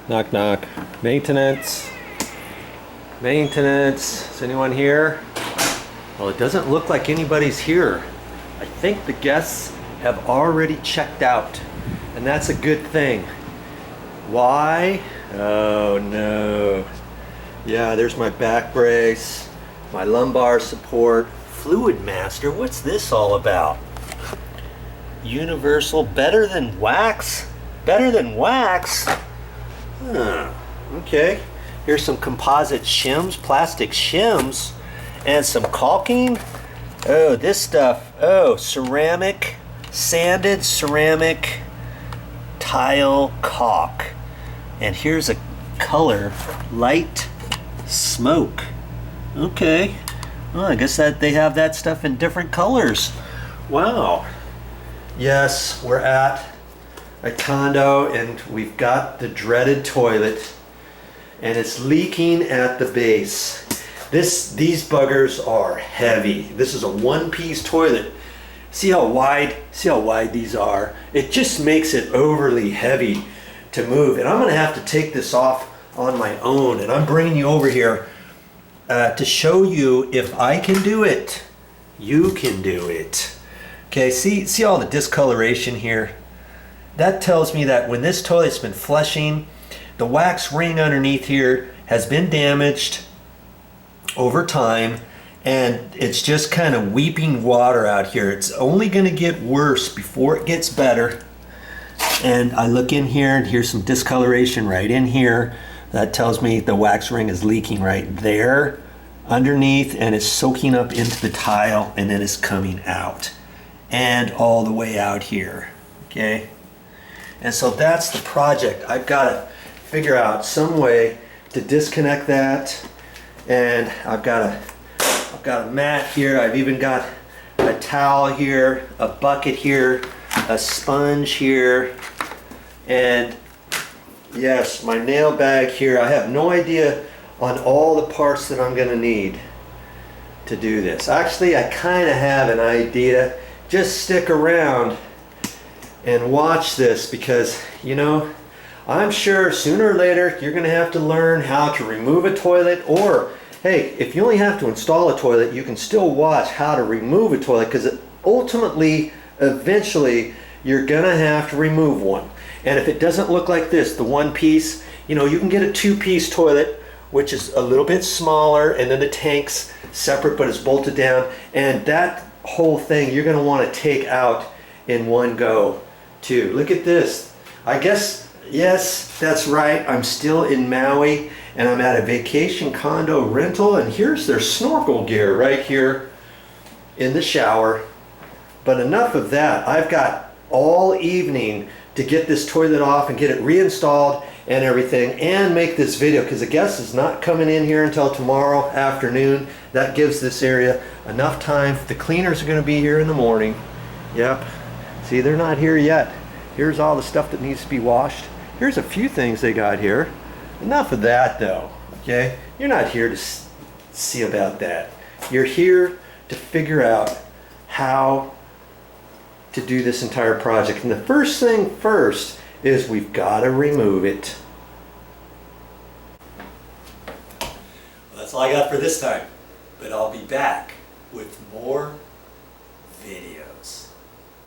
Knock knock. Maintenance. Maintenance. Is anyone here? Well, it doesn't look like anybody's here. I think the guests have already checked out, and that's a good thing. Why? Oh no. Yeah, there's my back brace, my lumbar support. Fluid Master, what's this all about? Universal, better than wax? Better than wax? Huh. Okay. Here's some composite shims, plastic shims, and some caulking. Oh, this stuff. Oh, ceramic, sanded ceramic tile caulk. And here's a color, light smoke. Okay. Well, I guess that they have that stuff in different colors. Wow. Yes, we're at a condo and we've got the dreaded toilet and it's leaking at the base. These buggers are heavy. This is a one-piece toilet. See how wide these are? It just makes it overly heavy to move. And I'm gonna have to take this off on my own. And I'm bringing you over here to show you if I can do it, you can do it. Okay, see all the discoloration here? That tells me that when this toilet's been flushing, the wax ring underneath here has been damaged over time, and it's just kind of weeping water out here. It's only going to get worse before it gets better. And I look in here and here's some discoloration right in here. That tells me the wax ring is leaking right there underneath, and it's soaking up into the tile, and then it's coming out and all the way out here. Okay, and so that's the project. I've got to figure out some way to disconnect that, and I've got a mat here. I've even got a towel here, a bucket here, a sponge here, and yes, my nail bag here. I have no idea on all the parts that I'm going to need to do this. Actually, I kind of have an idea. Just stick around and watch this, because you know, I'm sure sooner or later you're going to have to learn how to remove a toilet, or hey, if you only have to install a toilet, you can still watch how to remove a toilet, because ultimately, eventually, you're going to have to remove one. And if it doesn't look like this, the one piece, you know, you can get a two-piece toilet, which is a little bit smaller, and then the tank's separate, but it's bolted down, and that whole thing you're going to want to take out in one go too. Look at this. I guess, yes, that's right, I'm still in Maui and I'm at a vacation condo rental, and here's their snorkel gear right here in the shower. But enough of that. I've got all evening to get this toilet off and get it reinstalled and everything, and make this video, because the guest is not coming in here until tomorrow afternoon. That gives this area enough time. The cleaners are going to be here in the morning. Yep. See, they're not here yet. Here's all the stuff that needs to be washed. Here's a few things they got here. Enough of that though, okay? You're not here to see about that. You're here to figure out how to do this entire project. And the first thing first is we've got to remove it. Well, that's all I got for this time, but I'll be back with more